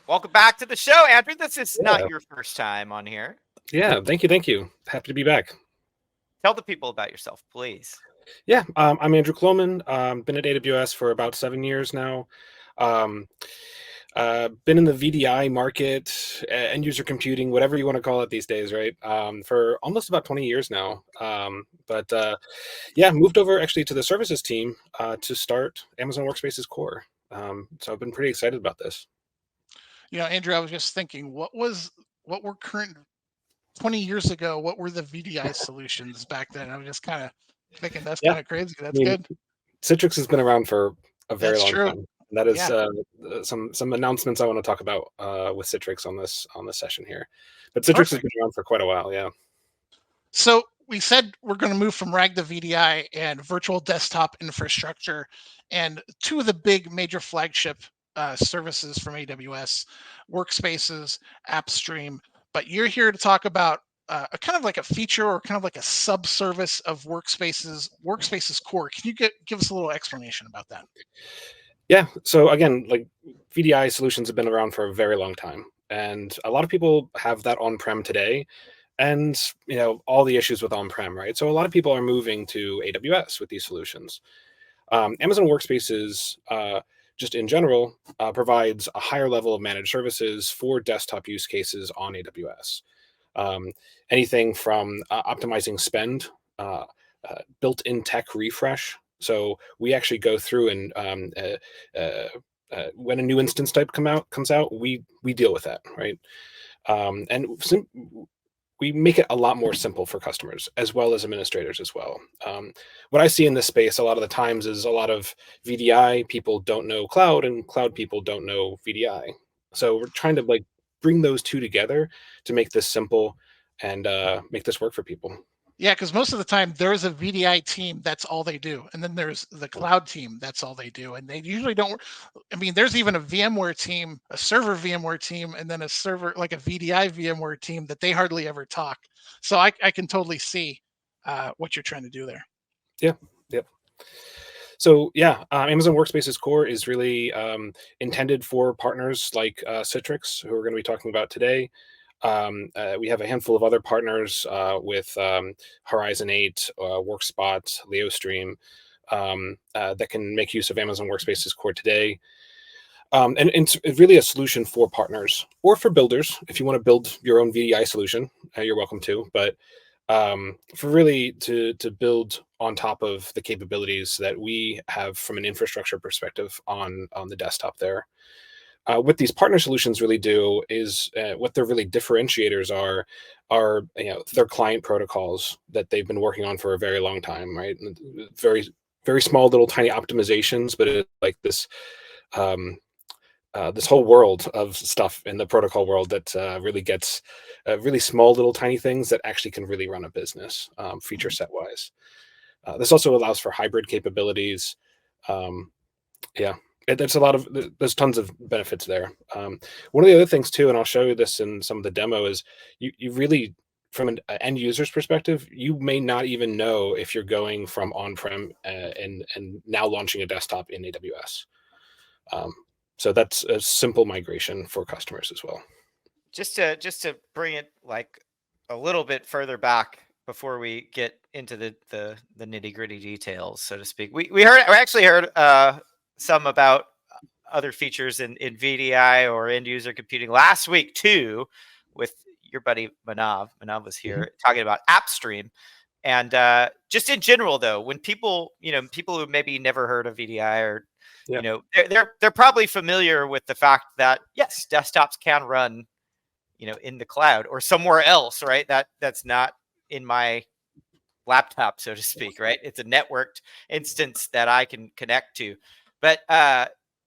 Welcome back to the show, Andrew. This is Yeah, not your first time on here. yeah. Thank you. Happy to be back. Tell the people about yourself, please. Yeah, I'm Andrew Kloman. Been at AWS for about 7 years now. Um, been in the VDI market, end user computing, whatever you want to call it these days, right? For almost about 20 years now. But yeah, moved over actually to the services team to start Amazon Workspaces Core. So I've been pretty excited about this. Andrew, I was just thinking, what were current 20 years ago, what were the VDI solutions back then? I was just kind of thinking that's Yeah, kind of crazy. I That's mean, good. Citrix has been around for a very That's long true. time. That is Yeah. some announcements I want to talk about with Citrix on this session here. But Citrix has Perfect. been around for quite a while. Yeah. So we said we're going to move from RAG to VDI and virtual desktop infrastructure, and two of the big major flagship services from AWS, Workspaces, AppStream. But you're here to talk about a kind of like a feature or kind of like a subservice of Workspaces Core. Can you give us a little explanation about that? Yeah. So again, like VDI solutions have been around for a very long time, and a lot of people have that on-prem today, and all the issues with on-prem, right? So a lot of people are moving to AWS with these solutions. Amazon Workspaces, just in general, provides a higher level of managed services for desktop use cases on AWS. Um, Anything from optimizing spend, built-in tech refresh. So we actually go through and when a new instance type comes out, we deal with that, right? And we make it a lot more simple for customers as well as administrators as well. What I see in this space a lot of the times is a lot of VDI people don't know cloud, and cloud people don't know VDI. So we're trying to like bring those two together to make this simple and make this work for people. Yeah, because most of the time there's a VDI team, that's all they do. And then there's the cloud team, that's all they do. And they usually don't, I mean, there's even a VMware team, a server VMware team, and then a server, like a VDI VMware team that they hardly ever talk. So I can totally see what you're trying to do there. Yeah. Yep. So yeah, Amazon Workspaces Core is really intended for partners like Citrix, who we're going to be talking about today. We have a handful of other partners with Horizon 8, WorkSpot, LeoStream that can make use of Amazon Workspaces Core today. And it's really a solution for partners or for builders. If you want to build your own VDI solution, you're welcome to. But for really to build on top of the capabilities that we have from an infrastructure perspective on the desktop there. What these partner solutions really do is what their really differentiators are their client protocols that they've been working on for a very long time, right? And very very small little tiny optimizations, but it's like um, this whole world of stuff in the protocol world that really gets really small little tiny things that actually can really run a business feature set wise. This also allows for hybrid capabilities. Um, yeah, there's a lot of there's tons of benefits there. One of the other things too, and I'll show you this in some of the demo, is you really from an end user's perspective, you may not even know if you're going from on-prem and now launching a desktop in AWS. Um, so that's a simple migration for customers as well. Just to bring it like a little bit further back before we get into the nitty gritty details, so to speak. We actually heard some about other features in VDI or end user computing last week too, with your buddy Manav. Manav was here talking about AppStream. And just in general, though, when people who maybe never heard of VDI or Yeah. they're probably familiar with the fact that yes, desktops can run in the cloud or somewhere else, right? That's not in my laptop, so to speak, right? It's a networked instance that I can connect to. But why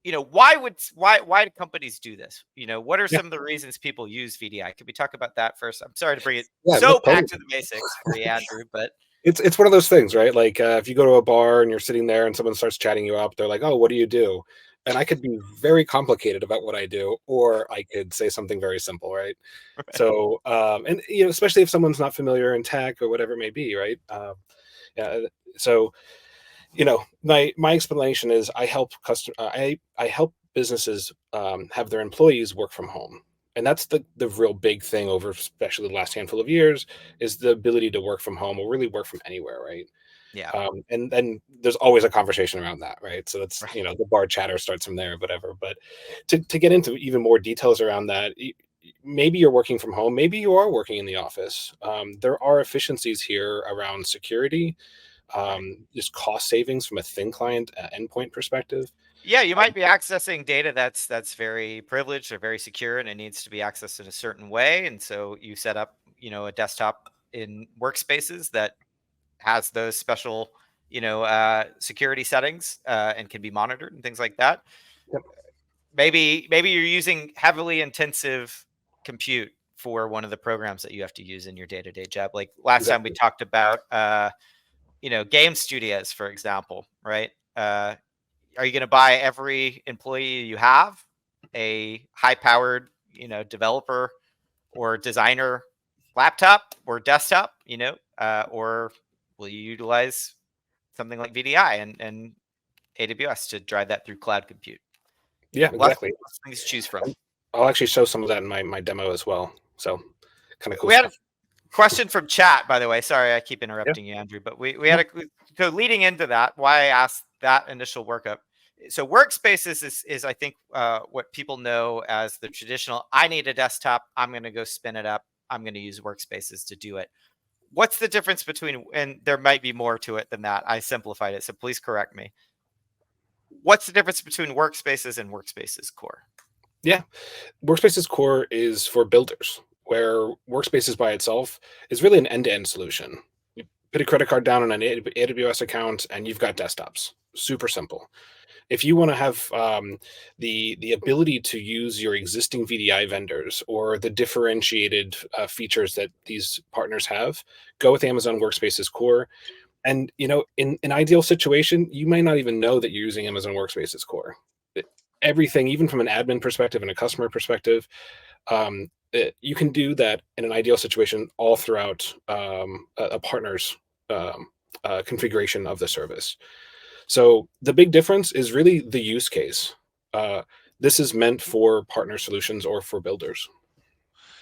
do companies do this? What are Yeah. some of the reasons people use VDI? Could we talk about that first? I'm sorry to bring it Yeah, no, so back totally. to the basics for you, Andrew, but It's one of those things, right? Like if you go to a bar and you're sitting there and someone starts chatting you up, they're like, "Oh, what do you do?" And I could be very complicated about what I do, or I could say something very simple, right? So, and especially if someone's not familiar in tech or whatever it may be, right? Yeah. So, my explanation is I help businesses have their employees work from home. And that's the real big thing over especially the last handful of years is the ability to work from home or really work from anywhere, right? Yeah. And then there's always a conversation around that, right? So that's, Right. you know, the bar chatter starts from there, whatever. But to get into even more details around that, maybe you're working from home, maybe you are working in the office. There are efficiencies here around security, Right. just cost savings from a thin client endpoint perspective. Yeah, you might be accessing data that's very privileged or very secure, and it needs to be accessed in a certain way. And so you set up, a desktop in Workspaces that has those special, security settings and can be monitored and things like that. Yep. Maybe you're using heavily intensive compute for one of the programs that you have to use in your day-to-day job. Like last time we Exactly. talked about, game studios, for example, right? Are you going to buy every employee you have a high-powered, developer or designer laptop or desktop, or will you utilize something like VDI and AWS to drive that through cloud compute? Yeah, exactly. Lots of things to choose from. I'll actually show some of that in my demo as well. So kind of cool We had a stuff. question from chat, by the way. Sorry, I keep Yeah. interrupting you, Andrew, but we had so leading into that, why I asked that initial workup. So Workspaces is I think what people know as the traditional. I need a desktop. I'm going to go spin it up. I'm going to use Workspaces to do it. What's the difference between? And there might be more to it than that. I simplified it, so please correct me. What's the difference between Workspaces and Workspaces Core? Yeah. Workspaces Core is for builders, where Workspaces by itself is really an end-to-end solution. You put a credit card down on an AWS account, and you've got desktops. Super simple. If you want to have the ability to use your existing VDI vendors or the differentiated features that these partners have, go with Amazon Workspaces Core. And in an ideal situation, you might not even know that you're using Amazon Workspaces Core. Everything, even from an admin perspective and a customer perspective, you can do that in an ideal situation all throughout a partner's configuration of the service. So the big difference is really the use case. This is meant for partner solutions or for builders.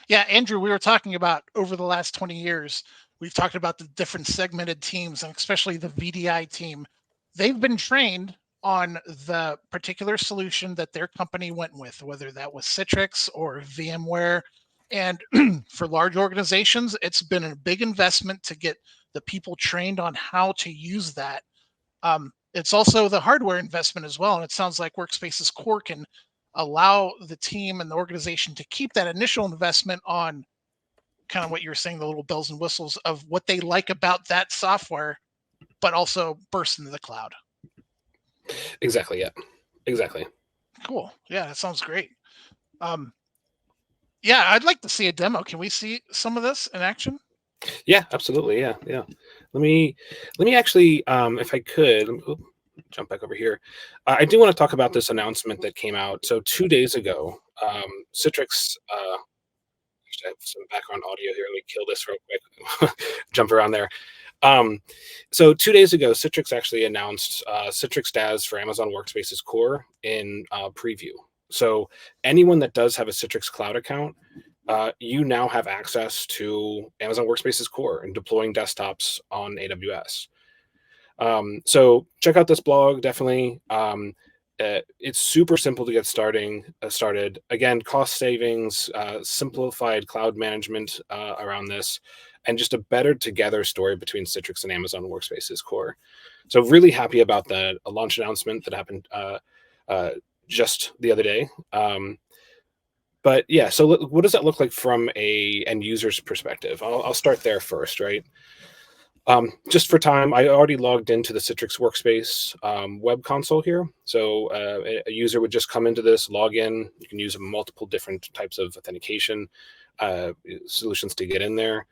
Yeah, Andrew, we were talking about over the last 20 years, we've talked about the different segmented teams, and especially the VDI team. They've been trained on the particular solution that their company went with, whether that was Citrix or VMware. And for large organizations, it's been a big investment to get the people trained on how to use that. It's also the hardware investment as well. And it sounds like Workspaces Core can allow the team and the organization to keep that initial investment on kind of what you were saying, the little bells and whistles of what they like about that software, but also burst into the cloud. Exactly. Yeah. Exactly. Cool. Yeah, that sounds great. Yeah, I'd like to see a demo. Can we see some of this in action? Yeah, absolutely. Yeah. Yeah. Let me actually, if I could, jump back over here. I do want to talk about this announcement that came out. So 2 days ago, Citrix. Actually, I have some background audio here. Let me kill this real quick. Jump around there. So 2 days ago, Citrix actually announced Citrix DaaS for Amazon Workspaces Core in preview. So anyone that does have a Citrix Cloud account, you now have access to Amazon Workspaces Core and deploying desktops on AWS. So check out this blog, definitely. It's super simple to get started. Again, cost savings, simplified cloud management around this, and just a better together story between Citrix and Amazon Workspaces Core. So really happy about the launch announcement that happened just the other day. But yeah, so what does that look like from a end user's perspective? I'll start there first, right? Just for time, I already logged into the Citrix Workspace web console here. So a user would just come into this, log in. You can use multiple different types of authentication solutions to get in there.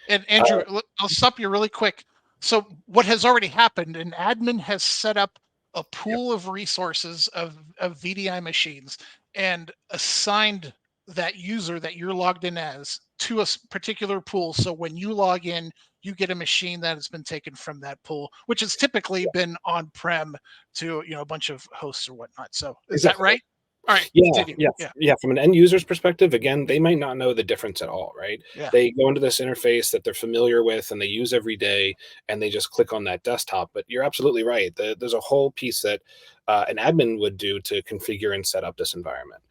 And Andrew, I'll stop you really quick. So what has already happened, an admin has set up a pool of resources of VDI machines and assigned that user that you're logged in as to a particular pool. So when you log in, you get a machine that has been taken from that pool, which has typically been on-prem to a bunch of hosts or whatnot. So is that right? All right. Yeah, Continue. yeah. From an end user's perspective, again, they might not know the difference at all, right? Yeah. They go into this interface that they're familiar with and they use every day, and they just click on that desktop. But you're absolutely right. There's a whole piece that an admin would do to configure and set up this environment.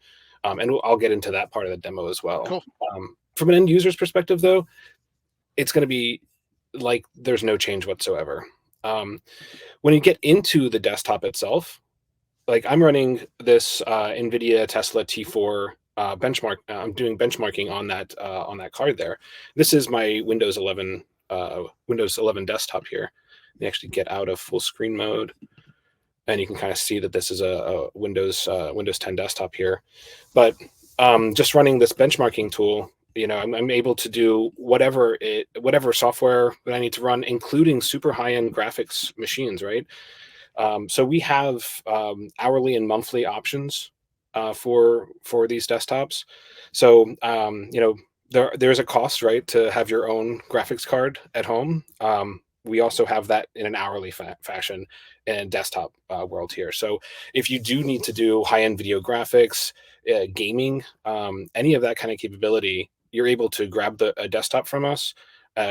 And I'll get into that part of the demo as well. Cool. From an end user's perspective, though, it's going to be like there's no change whatsoever. When you get into the desktop itself, like I'm running this NVIDIA Tesla T4 benchmark. I'm doing benchmarking on that card there. This is my Windows 11 desktop here. You actually get out of full screen mode, and you can kind of see that this is a Windows 10 desktop here. But just running this benchmarking tool, I'm able to do whatever software that I need to run, including super high-end graphics machines, right? So we have hourly and monthly options for these desktops. So there's a cost, right, to have your own graphics card at home. We also have that in an hourly fashion in desktop world here. So if you do need to do high-end video graphics, gaming, any of that kind of capability, you're able to grab a desktop from us,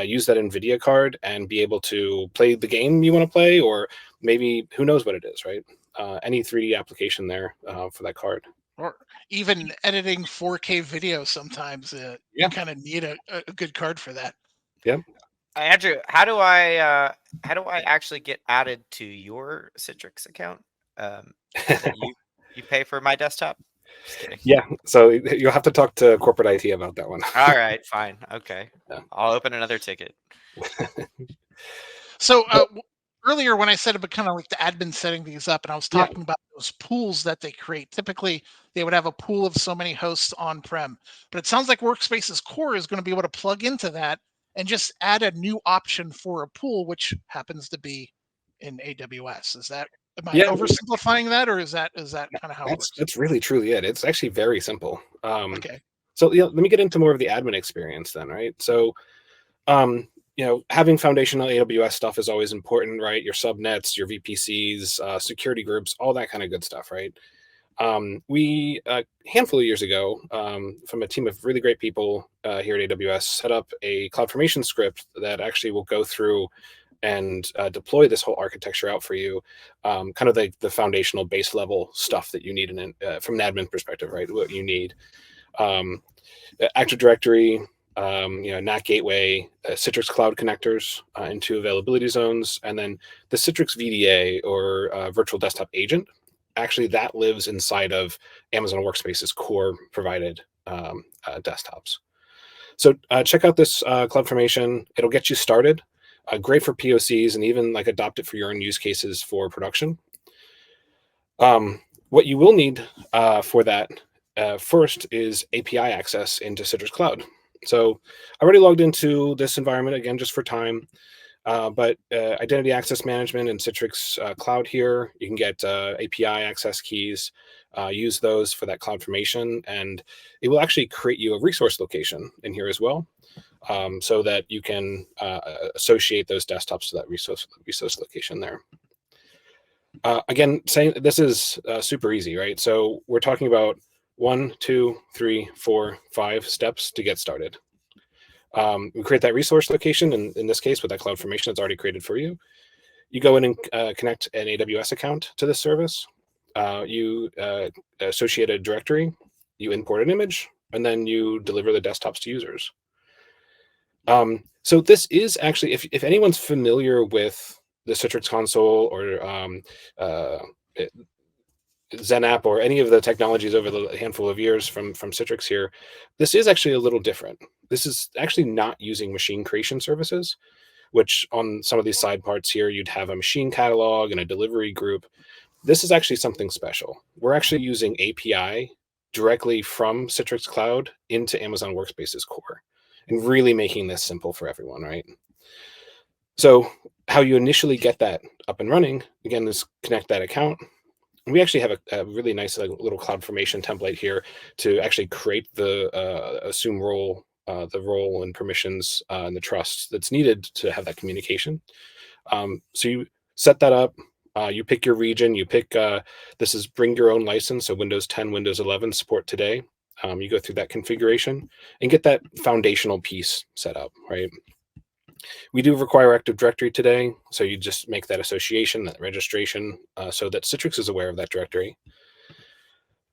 use that NVIDIA card, and be able to play the game you want to play, or maybe who knows what it is, right? Any 3D application there for that card. Or even editing 4K video sometimes. You kind of need a good card for that. Yeah. Andrew, how do I actually get added to your Citrix account? That you pay for my desktop? Just kidding. Yeah, so you'll have to talk to corporate IT about that one. All right, fine, okay. Yeah. I'll open another ticket. So earlier when I said about kind of like the admin setting these up, and I was talking about those pools that they create. Typically, they would have a pool of so many hosts on-prem, but it sounds like WorkSpaces Core is going to be able to plug into that and just add a new option for a pool, which happens to be in AWS. Am I oversimplifying that, or is that kind of how it works? That's really truly it. It's actually very simple. Okay. So let me get into more of the admin experience then, right? So, having foundational AWS stuff is always important, right? Your subnets, your VPCs, security groups, all that kind of good stuff, right? We a handful of years ago, from a team of really great people here at AWS, set up a CloudFormation script that actually will go through and deploy this whole architecture out for you, kind of the foundational base level stuff that you need from an admin perspective, right? What you need. Active Directory, NAT gateway, Citrix Cloud connectors into availability zones, and then the Citrix VDA or virtual desktop agent. Actually, that lives inside of Amazon Workspaces core provided desktops. So check out this CloudFormation. It'll get you started. Great for POCs, and even like adopt it for your own use cases for production. What you will need for that first is API access into Citrix Cloud. So I already logged into this environment again just for time, but identity access management in Citrix Cloud here, you can get API access keys, use those for that CloudFormation, and it will actually create you a resource location in here as well, so that you can associate those desktops to that resource location there. Again, saying this is super easy, right? So we're talking about 1, 2, 3, 4, 5 steps to get started. We create that resource location, and in this case, with that CloudFormation, it's already created for you. You go in and connect an AWS account to this service. You associate a directory, you import an image, and then you deliver the desktops to users. So this is actually, if anyone's familiar with the Citrix console or XenApp or any of the technologies over the handful of years from Citrix here, this is actually a little different. This is actually not using machine creation services, which on some of these side parts here, you'd have a machine catalog and a delivery group. This is actually something special. We're actually using API directly from Citrix Cloud into Amazon Workspaces core and really making this simple for everyone, right? So how you initially get that up and running, again, is connect that account. We actually have a really nice little CloudFormation template here to actually create the assume role, the role and permissions and the trust that's needed to have that communication. So you set that up, You pick your region. You pick this is bring your own license. So Windows 10, Windows 11 support today. You go through that configuration and get that foundational piece set up, right? We do require Active Directory today, so you just make that association, that registration, so that Citrix is aware of that directory.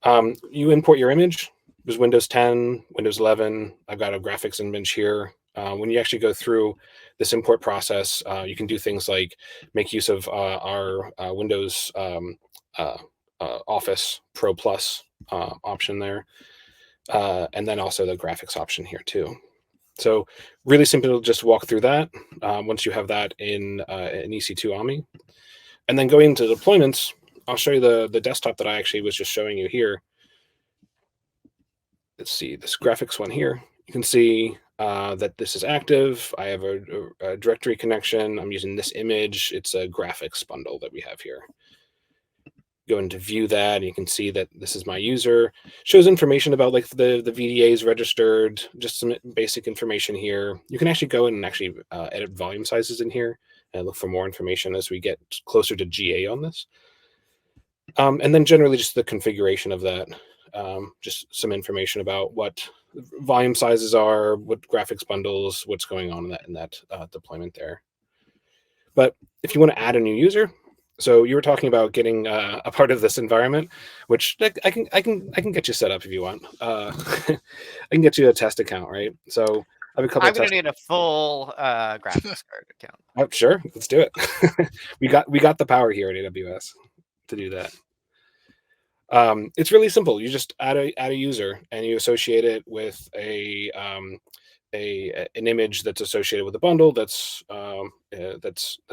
You import your image. There's Windows 10, Windows 11. I've got a graphics image here. When you actually go through this import process, you can do things like make use of our Windows Office Pro Plus option there, and then also the graphics option here too. So really simple to just walk through that once you have that in an EC2 AMI. And then going into deployments, I'll show you the desktop that I actually was just showing you here. Let's see, this graphics one here. You can see that this is active. I have a directory connection. I'm using this image. It's a graphics bundle that we have here. Go into view that, and you can see that this is my user. Shows information about like the VDAs registered, just some basic information here. You can actually go in and actually edit volume sizes in here and look for more information as we get closer to GA on this. And then generally just the configuration of that, just some information about what volume sizes are, what graphics bundles, what's going on in that deployment there. But if you want to add a new user, so you were talking about getting a part of this environment, which I can get you set up if you want. I can get you a test account, right? So I have a couple. I'm going to need a full graphics card account. Oh, sure, let's do it. we got the power here at AWS to do that. It's really simple. You just add a user and you associate it with an image that's associated with a bundle that's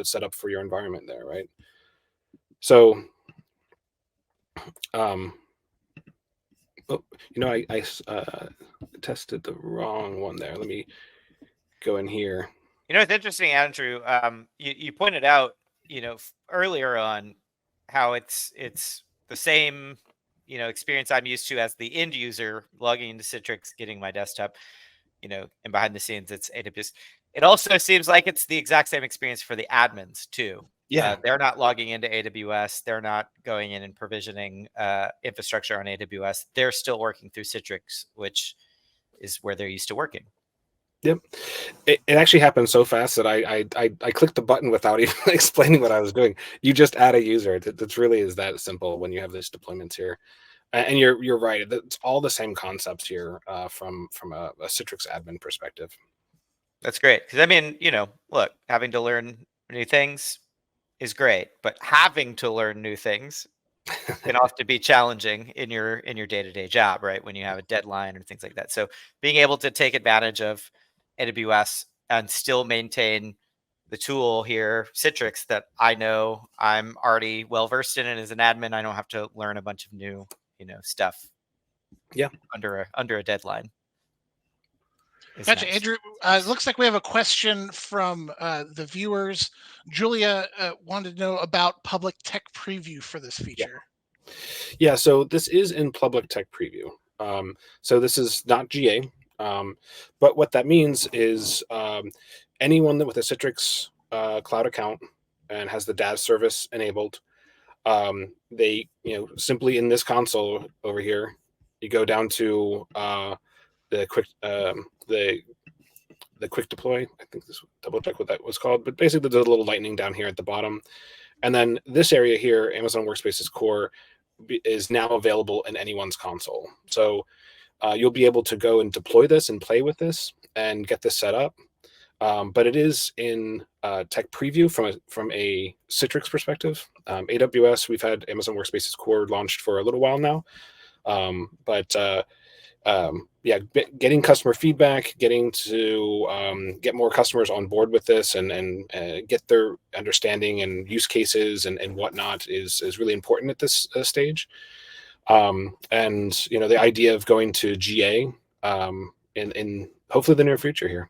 set up for your environment there, right? So, I tested the wrong one there. Let me go in here. It's interesting, Andrew. You pointed out, earlier on how it's the same, experience I'm used to as the end user logging into Citrix, getting my desktop, and behind the scenes it's AWS. It also seems like it's the exact same experience for the admins too. Yeah, they're not logging into AWS. They're not going in and provisioning infrastructure on AWS. They're still working through Citrix, which is where they're used to working. Yep. It actually happened so fast that I clicked the button without even explaining what I was doing. You just add a user. It really is that simple when you have these deployments here. And you're right. It's all the same concepts here from a Citrix admin perspective. That's great. Because look, having to learn new things is great, but having to learn new things can often be challenging in your day-to-day job, right? When you have a deadline or things like that. So being able to take advantage of AWS and still maintain the tool here, Citrix, that I know I'm already well versed in, and as an admin, I don't have to learn a bunch of new, stuff. Yeah, under a deadline. Gotcha, Nice. Andrew. It looks like we have a question from the viewers. Julia wanted to know about public tech preview for this feature. Yeah, so this is in public tech preview. So this is not GA, but what that means is anyone with a Citrix cloud account and has the DaaS service enabled, they simply in this console over here, you go down to the quick deploy. I think this double check what that was called, but basically there's a little lightning down here at the bottom, and then this area here, Amazon Workspaces Core, is now available in anyone's console. So you'll be able to go and deploy this and play with this and get this set up. But it is in tech preview from a Citrix perspective. AWS, we've had Amazon Workspaces Core launched for a little while now, getting customer feedback, getting to get more customers on board with this and get their understanding and use cases and whatnot is really important at this stage. And the idea of going to GA in hopefully the near future here.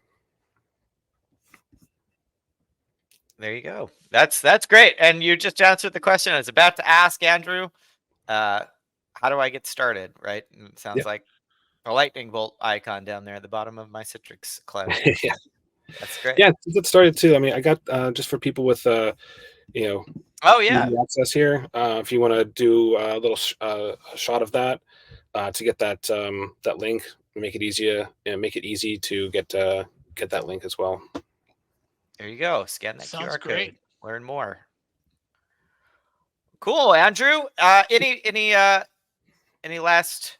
There you go. That's great. And you just answered the question I was about to ask, Andrew. How do I get started? Right? And it sounds like a lightning bolt icon down there at the bottom of my Citrix cloud. Yeah, that's great. Yeah, get started too. I mean, I got just for people with Oh yeah. easy access here. If you want to do a little shot of that to get that that link, make it easier and make it easy to get that link as well. There you go. Scan that Sounds QR great. code. Learn more. Cool, Andrew. Any last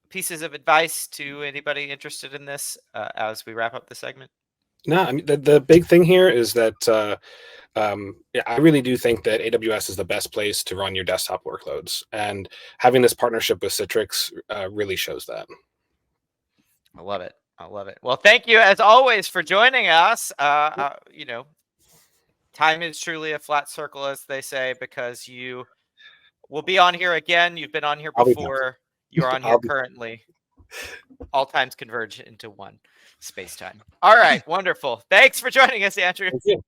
pieces of advice to anybody interested in this as we wrap up the segment? No, I mean the big thing here is that yeah, I really do think that AWS is the best place to run your desktop workloads, and having this partnership with Citrix really shows that. I love it. I love it. Well, thank you as always for joining us. Time is truly a flat circle, as they say, because you will be on here again. You've been on here I'll be back. before. You're on here currently. All times converge into one space-time. All right. Wonderful. Thanks for joining us, Andrew. Thank you.